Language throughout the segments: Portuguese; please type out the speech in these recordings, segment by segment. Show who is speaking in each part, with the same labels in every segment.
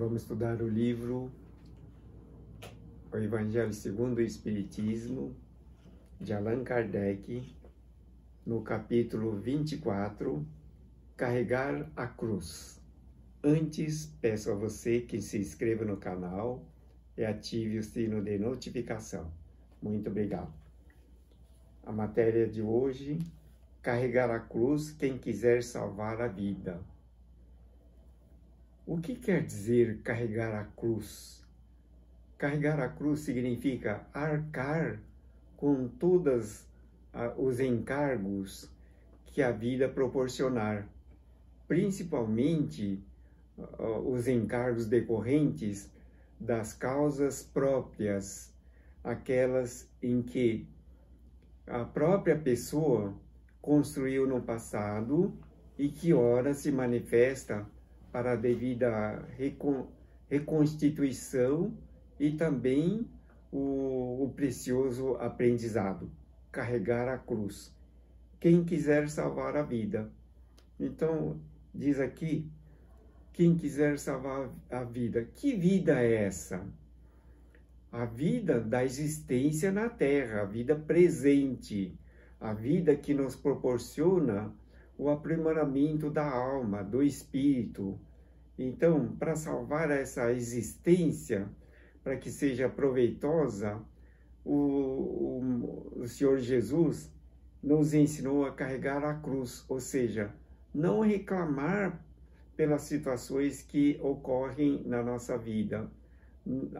Speaker 1: Vamos estudar o livro O Evangelho segundo o Espiritismo, de Allan Kardec, no capítulo 24, Carregar a Cruz. Antes, peço a você que se inscreva no canal e ative o sino de notificação. Muito obrigado. A matéria de hoje, carregar a cruz quem quiser salvar a vida. O que quer dizer carregar a cruz? Carregar a cruz significa arcar com todos os encargos que a vida proporcionar, principalmente os encargos decorrentes das causas próprias, aquelas em que a própria pessoa construiu no passado e que ora se manifesta para a devida reconstituição e também o precioso aprendizado, carregar a cruz. Quem quiser salvar a vida. Então, diz aqui, quem quiser salvar a vida. Que vida é essa? A vida da existência na Terra, a vida presente, a vida que nos proporciona o aprimoramento da alma, do espírito. Então, para salvar essa existência, para que seja proveitosa, o Senhor Jesus nos ensinou a carregar a cruz, ou seja, não reclamar pelas situações que ocorrem na nossa vida,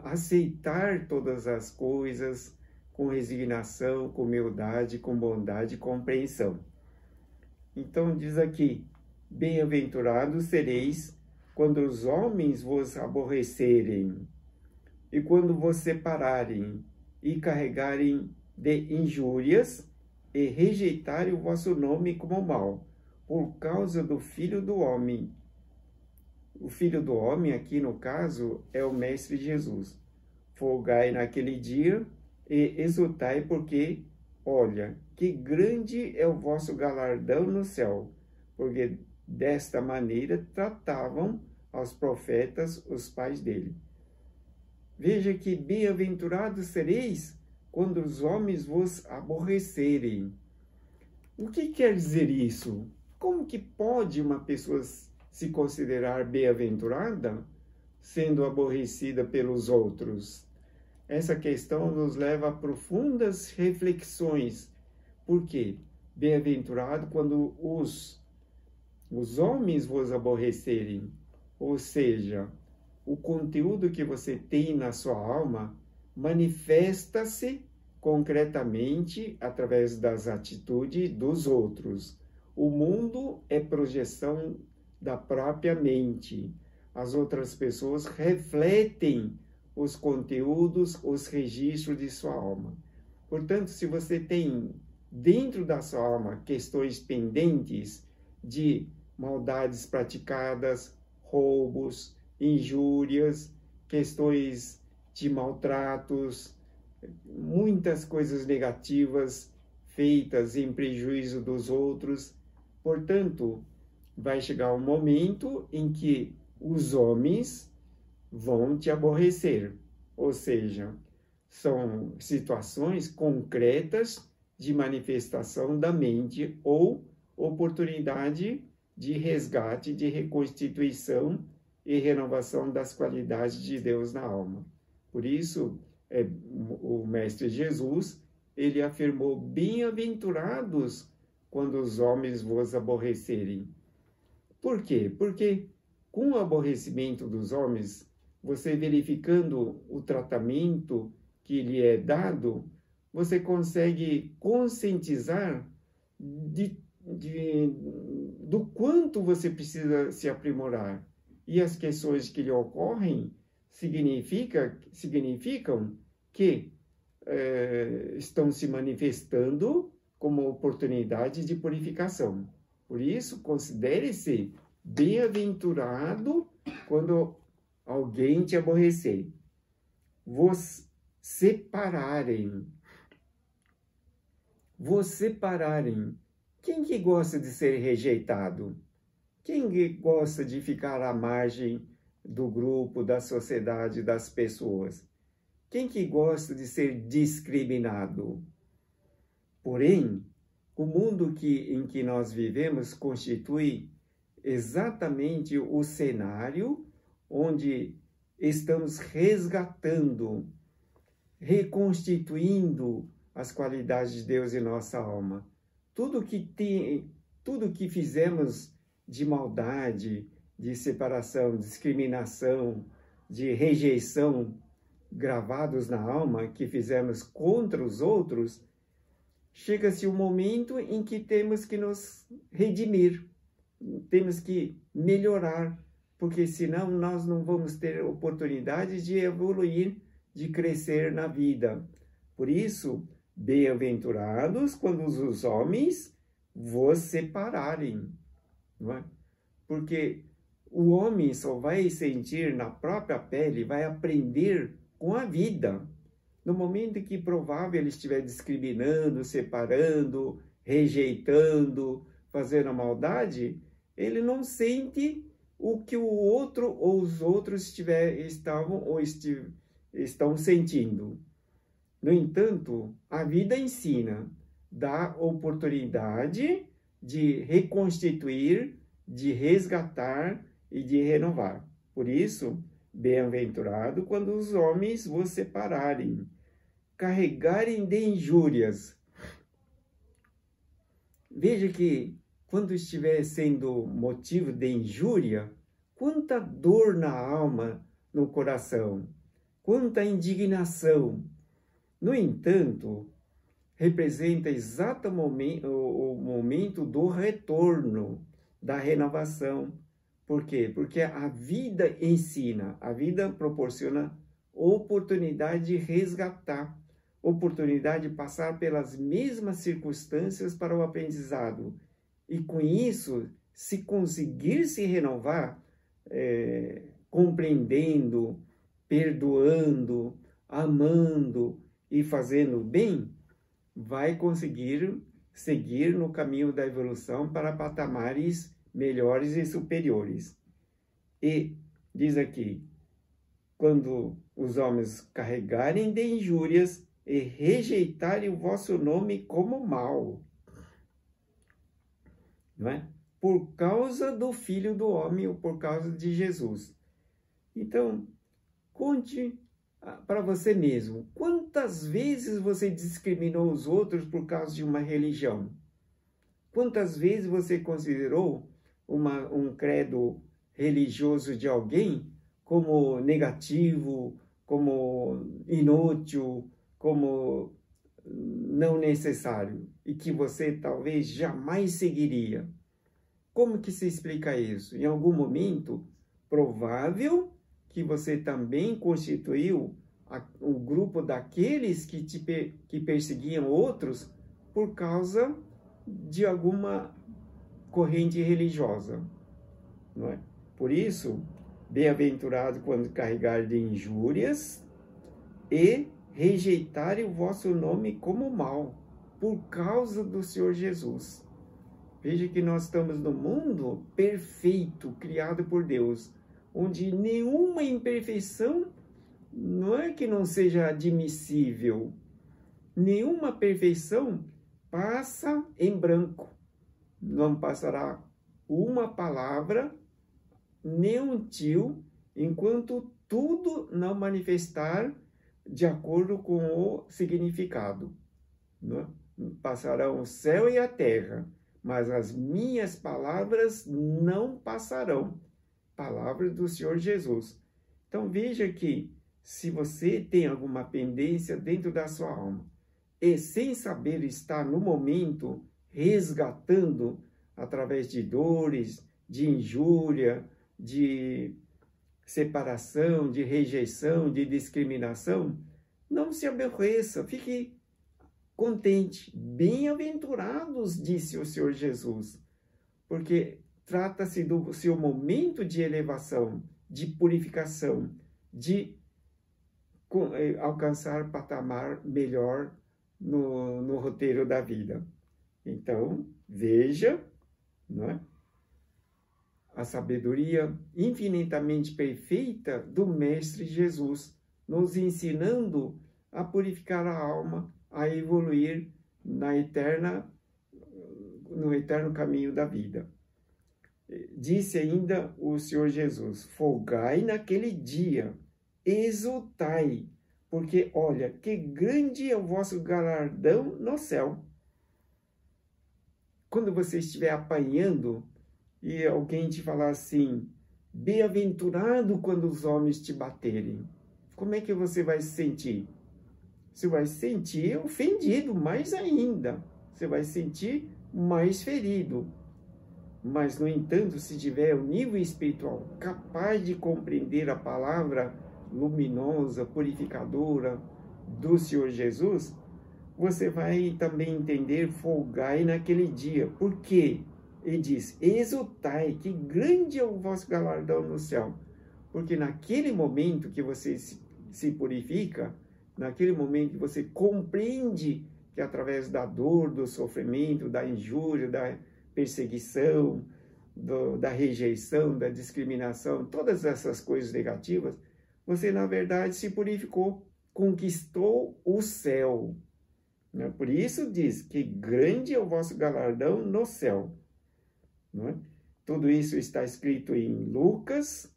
Speaker 1: aceitar todas as coisas com resignação, com humildade, com bondade e compreensão. Então diz aqui, bem-aventurados sereis quando os homens vos aborrecerem, e quando vos separarem, e carregarem de injúrias, e rejeitarem o vosso nome como mal, por causa do Filho do Homem. O Filho do Homem, aqui no caso, é o Mestre Jesus. Folgai naquele dia e exultai, porque, olha, que grande é o vosso galardão no céu, porque desta maneira tratavam aos profetas os pais dele. Veja que bem-aventurados sereis quando os homens vos aborrecerem. O que quer dizer isso? Como que pode uma pessoa se considerar bem-aventurada sendo aborrecida pelos outros? Essa questão nos leva a profundas reflexões. Por quê? Bem-aventurado quando os homens vos aborrecerem, ou seja, o conteúdo que você tem na sua alma manifesta-se concretamente através das atitudes dos outros. O mundo é projeção da própria mente. As outras pessoas refletem os conteúdos, os registros de sua alma. Portanto, se você tem dentro da sua alma questões pendentes de maldades praticadas, roubos, injúrias, questões de maltratos, muitas coisas negativas feitas em prejuízo dos outros. Portanto, vai chegar um momento em que os homens vão te aborrecer. Ou seja, são situações concretas de manifestação da mente ou oportunidade de resgate, de reconstituição e renovação das qualidades de Deus na alma. Por isso, o Mestre Jesus, ele afirmou, bem-aventurados quando os homens vos aborrecerem. Por quê? Porque com o aborrecimento dos homens, você verificando o tratamento que lhe é dado, você consegue conscientizar do quanto você precisa se aprimorar. E as questões que lhe ocorrem significam que estão se manifestando como oportunidade de purificação. Por isso, considere-se bem-aventurado quando alguém te aborrecer. Vos separarem. Quem que gosta de ser rejeitado? Quem gosta de ficar à margem do grupo, da sociedade, das pessoas. Quem que gosta de ser discriminado? Porém, o mundo em que nós vivemos constitui exatamente o cenário onde estamos resgatando, reconstituindo as qualidades de Deus em nossa alma. Tudo que fizemos de maldade, de separação, discriminação, de rejeição, gravados na alma, que fizemos contra os outros, chega-se o momento em que temos que nos redimir, temos que melhorar, porque senão nós não vamos ter oportunidade de evoluir, de crescer na vida. Por isso, bem-aventurados quando os homens vos separarem, não é? Porque o homem só vai sentir na própria pele, vai aprender com a vida. No momento que provável ele estiver discriminando, separando, rejeitando, fazendo a maldade, ele não sente o que o outro ou os outros estão sentindo. No entanto, a vida ensina, dá oportunidade de reconstituir, de resgatar e de renovar. Por isso, bem-aventurado quando os homens vos separarem, carregarem de injúrias. Veja que quando estiver sendo motivo de injúria, quanta dor na alma, no coração, quanta indignação. No entanto, representa exatamente o momento do retorno, da renovação. Por quê? Porque a vida ensina, a vida proporciona oportunidade de resgatar, oportunidade de passar pelas mesmas circunstâncias para o aprendizado. E com isso, se conseguir se renovar, compreendendo, perdoando, amando e fazendo bem, vai conseguir seguir no caminho da evolução para patamares melhores e superiores. E diz aqui, quando os homens carregarem de injúrias e rejeitarem o vosso nome como mal, não é? Por causa do Filho do Homem ou por causa de Jesus. Então, conte para você mesmo, quantas vezes você discriminou os outros por causa de uma religião? Quantas vezes você considerou um credo religioso de alguém como negativo, como inútil, como não necessário, e que você talvez jamais seguiria? Como que se explica isso? Em algum momento, provável que você também constituiu o grupo daqueles que perseguiam outros por causa de alguma corrente religiosa, não é? Por isso, bem-aventurado quando carregar de injúrias e rejeitarem o vosso nome como mal, por causa do Senhor Jesus. Veja que nós estamos no mundo perfeito, criado por Deus, onde nenhuma imperfeição não é que não seja admissível. Nenhuma perfeição passa em branco. Não passará uma palavra, nem um tio, enquanto tudo não manifestar de acordo com o significado. Não é? Passarão o céu e a terra, mas as minhas palavras não passarão. Palavras do Senhor Jesus. Então veja que se você tem alguma pendência dentro da sua alma e sem saber estar no momento resgatando através de dores, de injúria, de separação, de rejeição, de discriminação, não se aborreça, fique contente. Bem-aventurados, disse o Senhor Jesus, porque trata-se do seu momento de elevação, de purificação, de alcançar patamar melhor no roteiro da vida. Então, veja, não é? a sabedoria infinitamente perfeita do Mestre Jesus, nos ensinando a purificar a alma, a evoluir no eterno caminho da vida. Disse ainda o Senhor Jesus: folgai naquele dia, exultai, porque olha, que grande é o vosso galardão no céu. Quando você estiver apanhando e alguém te falar assim, bem-aventurado quando os homens te baterem, como é que você vai se sentir? Você vai se sentir ofendido mais ainda, você vai se sentir mais ferido. Mas, no entanto, se tiver o nível espiritual capaz de compreender a palavra luminosa, purificadora do Senhor Jesus, você vai também entender, folgai naquele dia. Por quê? Ele diz, exultai, que grande é o vosso galardão no céu. Porque naquele momento que você se purifica, naquele momento que você compreende que através da dor, do sofrimento, da injúria, da perseguição, da rejeição, da discriminação, todas essas coisas negativas, você na verdade se purificou, conquistou o céu. Por isso diz que grande é o vosso galardão no céu. Tudo isso está escrito em Lucas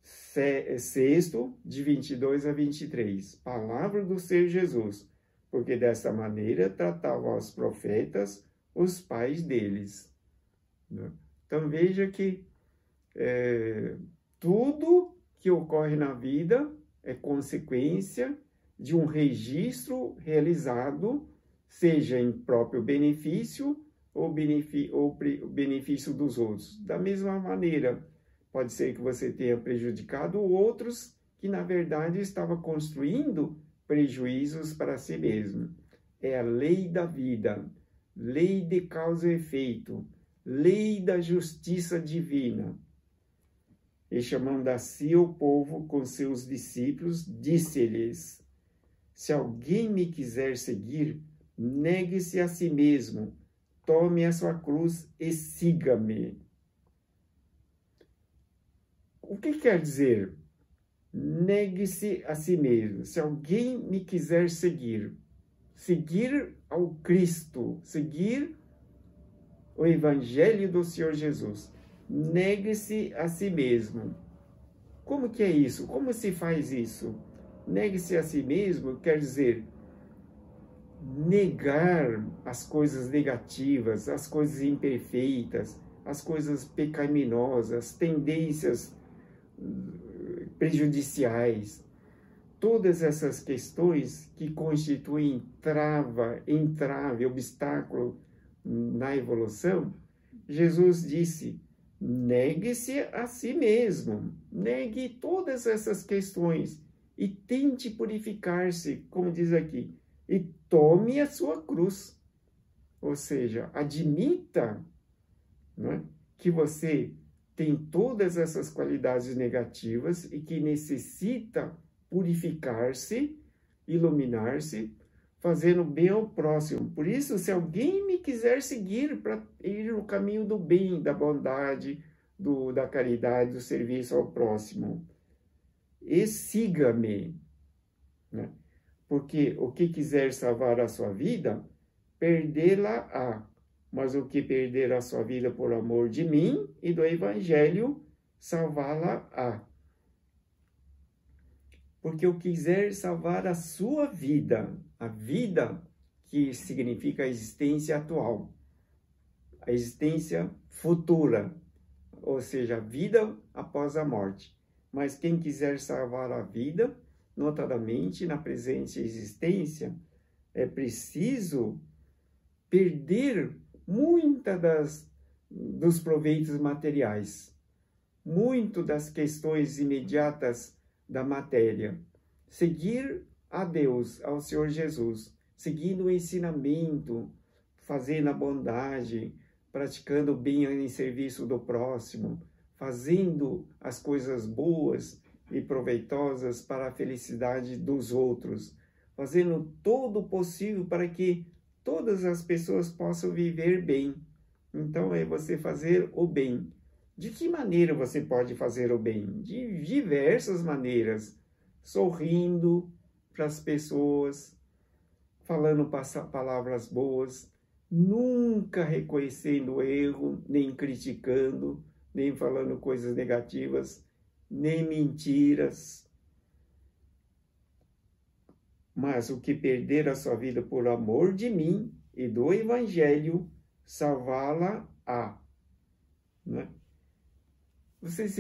Speaker 1: 6, de 22 a 23. Palavra do Senhor Jesus. Porque desta maneira tratavam os profetas os pais deles. Então veja que tudo que ocorre na vida é consequência de um registro realizado, seja em próprio benefício ou benefício dos outros. Da mesma maneira, pode ser que você tenha prejudicado outros que, na verdade, estava construindo prejuízos para si mesmo. É a lei da vida, lei de causa e efeito, lei da justiça divina. E chamando a si o povo com seus discípulos, disse-lhes: se alguém me quiser seguir, negue-se a si mesmo, tome a sua cruz e siga-me. O que quer dizer? Negue-se a si mesmo. Se alguém me quiser seguir, seguir ao Cristo, seguir o Evangelho do Senhor Jesus, negue-se a si mesmo. Como que é isso? Como se faz isso? Negue-se a si mesmo quer dizer negar as coisas negativas, as coisas imperfeitas, as coisas pecaminosas, tendências prejudiciais. Todas essas questões que constituem entrave, obstáculo na evolução, Jesus disse, negue-se a si mesmo, negue todas essas questões e tente purificar-se, como diz aqui, e tome a sua cruz. Ou seja, admita, que você tem todas essas qualidades negativas e que necessita purificar-se, iluminar-se, fazendo bem ao próximo. Por isso, se alguém me quiser seguir para ir no caminho do bem, da bondade, da caridade, do serviço ao próximo, e siga-me. Porque o que quiser salvar a sua vida, perdê-la-á. Mas o que perder a sua vida por amor de mim e do Evangelho, salvá-la-á. Porque eu quiser salvar a sua vida, a vida que significa a existência atual, a existência futura, ou seja, a vida após a morte. Mas quem quiser salvar a vida, notadamente na presente existência, é preciso perder dos proveitos materiais, muito das questões imediatas da matéria, seguir a Deus, ao Senhor Jesus, seguindo o ensinamento, fazendo a bondade, praticando o bem em serviço do próximo, fazendo as coisas boas e proveitosas para a felicidade dos outros, fazendo todo o possível para que todas as pessoas possam viver bem. Então, é você fazer o bem. De que maneira você pode fazer o bem? De diversas maneiras. Sorrindo para as pessoas, falando palavras boas, nunca reconhecendo o erro, nem criticando, nem falando coisas negativas, nem mentiras. Mas o que perder a sua vida por amor de mim e do Evangelho, salvá-la-á. Né? Vocês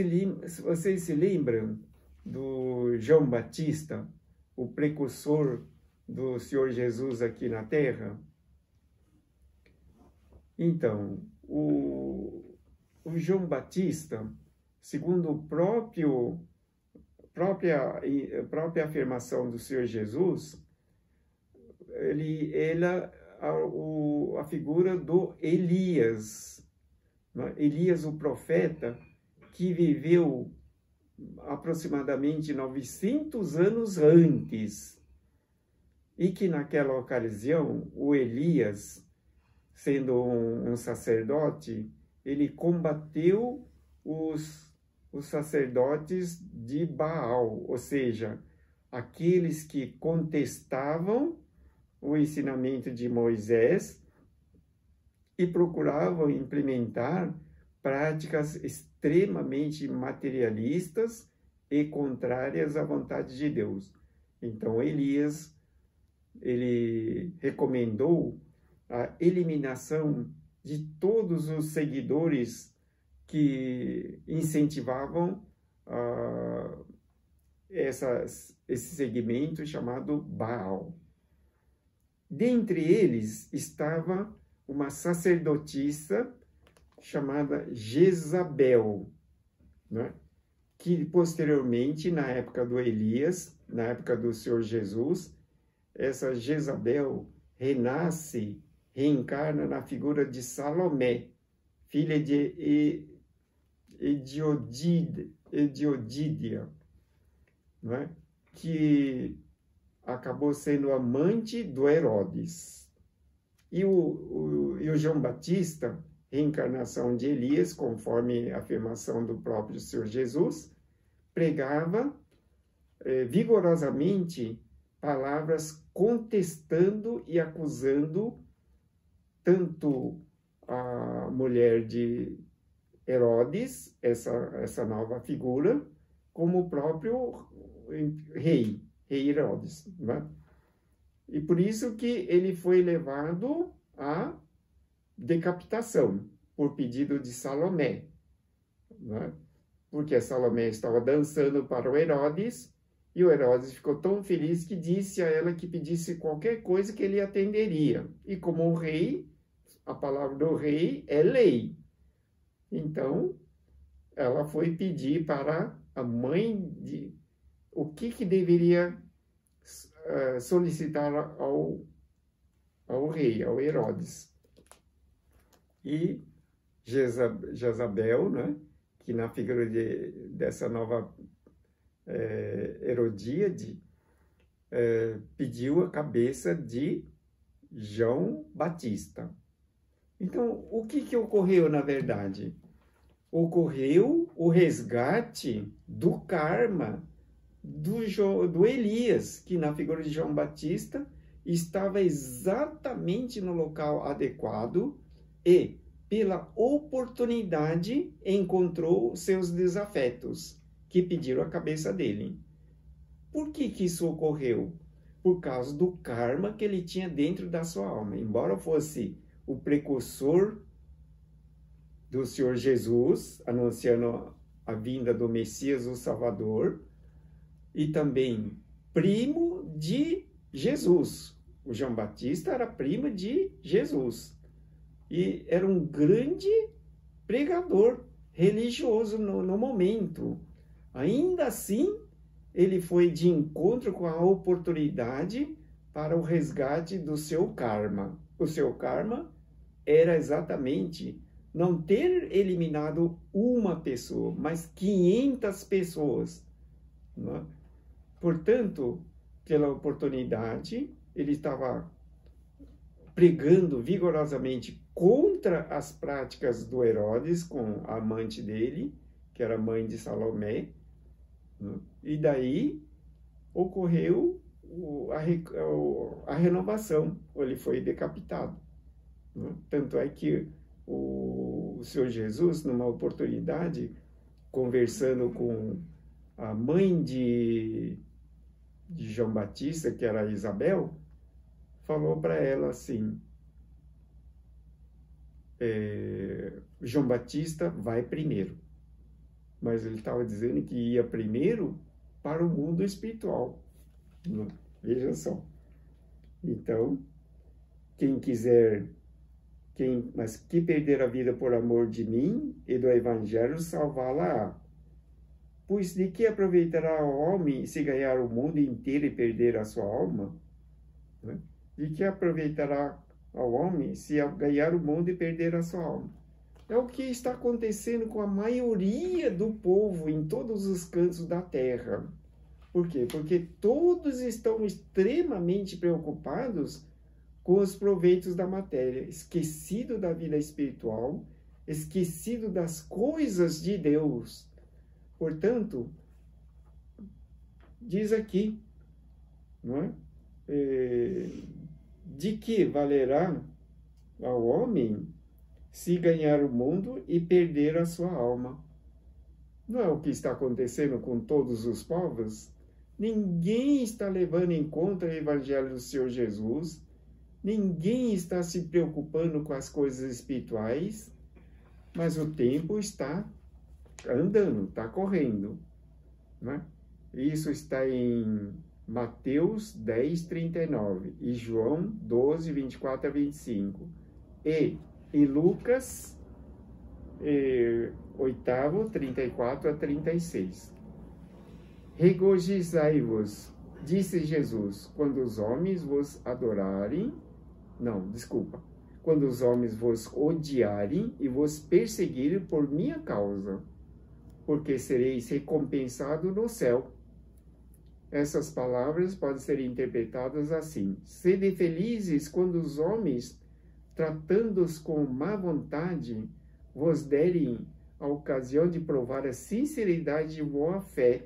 Speaker 1: se lembram do João Batista, o precursor do Senhor Jesus aqui na Terra? Então, o João Batista, segundo a própria afirmação do Senhor Jesus, ele a figura do Elias, né? Elias, o profeta, que viveu aproximadamente 900 anos antes, e que naquela ocasião, o Elias, sendo um sacerdote, ele combateu os sacerdotes de Baal, ou seja, aqueles que contestavam o ensinamento de Moisés e procuravam implementar práticas extremamente materialistas e contrárias à vontade de Deus. Então, Elias, ele recomendou a eliminação de todos os seguidores que incentivavam esse segmento chamado Baal. Dentre eles estava uma sacerdotisa chamada Jezabel, né? Que posteriormente, na época do Elias, na época do Senhor Jesus, essa Jezabel reencarna na figura de Salomé, filha de Ediodídia, né? Que acabou sendo amante do Herodes. E o João Batista, reencarnação de Elias, conforme a afirmação do próprio Senhor Jesus, pregava vigorosamente palavras contestando e acusando tanto a mulher de Herodes, essa nova figura, como o próprio rei Herodes, né? E por isso que ele foi levado à decapitação, por pedido de Salomé, né? Porque Salomé estava dançando para o Herodes, e o Herodes ficou tão feliz que disse a ela que pedisse qualquer coisa que ele atenderia. E como o rei, a palavra do rei é lei. Então, ela foi pedir para a mãe o que deveria solicitar ao rei, ao Herodes. E Jezabel, né, que na figura dessa nova Herodíade, pediu a cabeça de João Batista. Então, o que ocorreu na verdade? Ocorreu o resgate do karma do Elias, que na figura de João Batista estava exatamente no local adequado e, pela oportunidade, encontrou seus desafetos, que pediram a cabeça dele. Por que isso ocorreu? Por causa do karma que ele tinha dentro da sua alma. Embora fosse o precursor do Senhor Jesus, anunciando a vinda do Messias, o Salvador, e também primo de Jesus. O João Batista era primo de Jesus. E era um grande pregador religioso no momento. Ainda assim, ele foi de encontro com a oportunidade para o resgate do seu karma. O seu karma era exatamente não ter eliminado uma pessoa, mas 500 pessoas. Né? Portanto, pela oportunidade, ele estava pregando vigorosamente contra as práticas do Herodes com a amante dele, que era mãe de Salomé, né? E daí ocorreu a renovação, ele foi decapitado, né? Tanto é que o Senhor Jesus, numa oportunidade, conversando com a mãe de João Batista, que era Isabel, falou para ela assim, João Batista vai primeiro. Mas ele estava dizendo que ia primeiro para o mundo espiritual. Veja só. Então, mas que perder a vida por amor de mim e do Evangelho, salvá-la-á. Pois de que aproveitará o homem se ganhar o mundo inteiro e perder a sua alma? De que aproveitará ao homem se ganhar o mundo e perder a sua alma? É o que está acontecendo com a maioria do povo em todos os cantos da terra. Por quê? Porque todos estão extremamente preocupados com os proveitos da matéria, esquecido da vida espiritual, esquecido das coisas de Deus. Portanto, diz aqui, não é? De que valerá ao homem se ganhar o mundo e perder a sua alma? Não é o que está acontecendo com todos os povos? Ninguém está levando em conta o Evangelho do Senhor Jesus, ninguém está se preocupando com as coisas espirituais, mas o tempo está andando, está correndo, né? Isso está em Mateus 10, 39 e João 12, 24 a 25. E em Lucas 8, 34 a 36. Regozijai-vos, disse Jesus, quando os homens vos adorarem, quando os homens vos odiarem e vos perseguirem por minha causa, porque sereis recompensado no céu. Essas palavras podem ser interpretadas assim: sede felizes quando os homens, tratando-os com má vontade, vos derem a ocasião de provar a sinceridade de boa fé,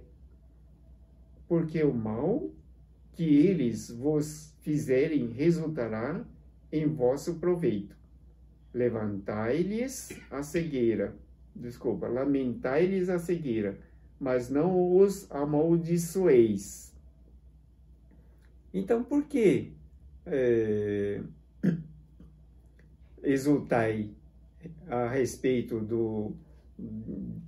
Speaker 1: porque o mal que eles vos fizerem resultará em vosso proveito. Lamentai-lhes a cegueira, mas não os amaldiçoeis. Então, por que exultai a respeito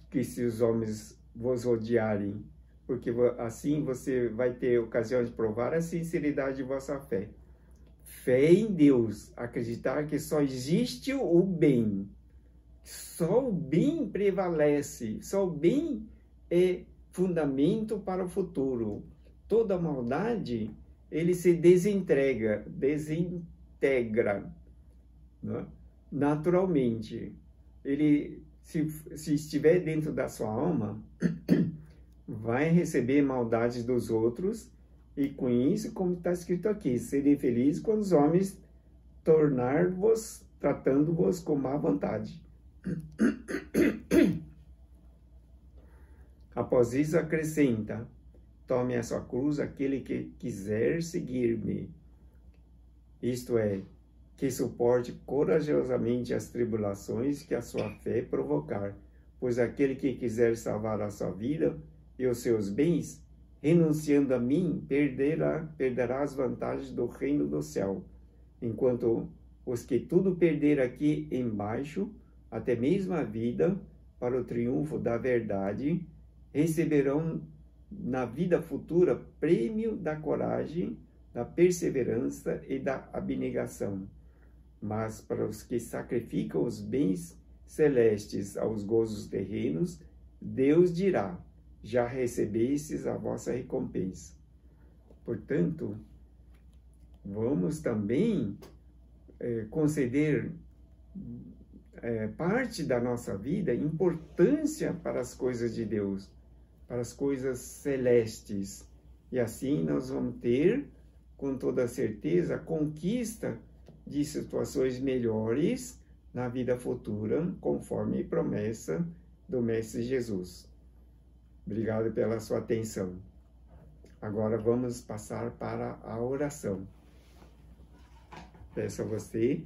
Speaker 1: que se os homens vos odiarem? Porque assim você vai ter ocasião de provar a sinceridade de vossa fé. Fé em Deus, acreditar que só existe o bem, só o bem prevalece, só o bem é fundamento para o futuro. Toda maldade, ele se desintegra, né? Naturalmente. Ele, se estiver dentro da sua alma, vai receber maldades dos outros, e com isso, como está escrito aqui, serei feliz quando os homens tornar-vos, tratando-vos com má vontade. Após isso, acrescenta: tome a sua cruz aquele que quiser seguir-me. Isto é, que suporte corajosamente as tribulações que a sua fé provocar, pois aquele que quiser salvar a sua vida e os seus bens, renunciando a mim, perderá as vantagens do reino do céu, enquanto os que tudo perder aqui embaixo, até mesmo a vida, para o triunfo da verdade, receberão na vida futura prêmio da coragem, da perseverança e da abnegação. Mas para os que sacrificam os bens celestes aos gozos terrenos, Deus dirá: já recebestes a vossa recompensa. Portanto, vamos também conceder parte da nossa vida importância para as coisas de Deus, para as coisas celestes. E assim nós vamos ter, com toda certeza, a conquista de situações melhores na vida futura, conforme promessa do Mestre Jesus. Obrigado pela sua atenção. Agora vamos passar para a oração. Peço a você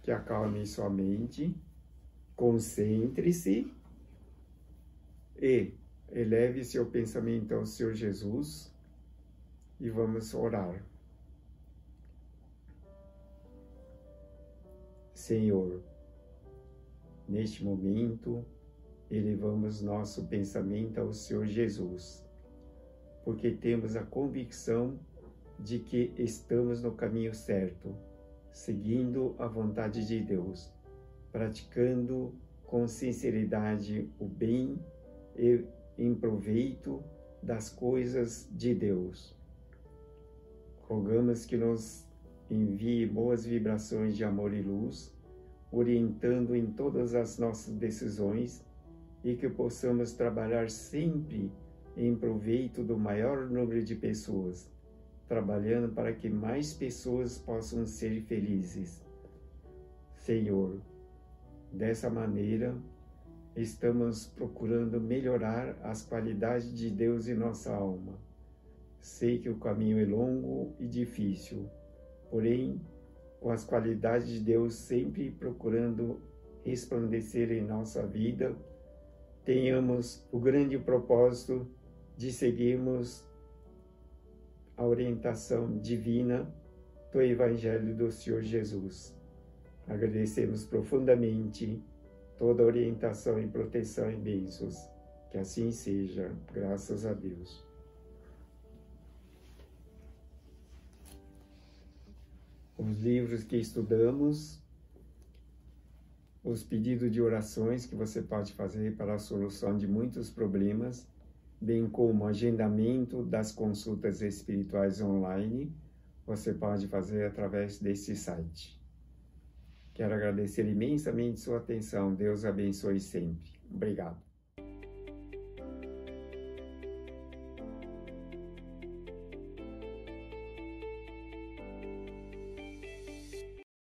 Speaker 1: que acalme sua mente, concentre-se e eleve seu pensamento ao Senhor Jesus e vamos orar. Senhor, neste momento, elevamos nosso pensamento ao Senhor Jesus, porque temos a convicção de que estamos no caminho certo, seguindo a vontade de Deus, praticando com sinceridade o bem e em proveito das coisas de Deus. Rogamos que nos envie boas vibrações de amor e luz, orientando em todas as nossas decisões e que possamos trabalhar sempre em proveito do maior número de pessoas, trabalhando para que mais pessoas possam ser felizes. Senhor, dessa maneira, estamos procurando melhorar as qualidades de Deus em nossa alma. Sei que o caminho é longo e difícil, porém, com as qualidades de Deus sempre procurando resplandecer em nossa vida, tenhamos o grande propósito de seguirmos a orientação divina do Evangelho do Senhor Jesus. Agradecemos profundamente toda a orientação e proteção e bênçãos. Que assim seja, graças a Deus. Os livros que estudamos, os pedidos de orações que você pode fazer para a solução de muitos problemas, bem como o agendamento das consultas espirituais online, você pode fazer através desse site. Quero agradecer imensamente sua atenção. Deus abençoe sempre. Obrigado.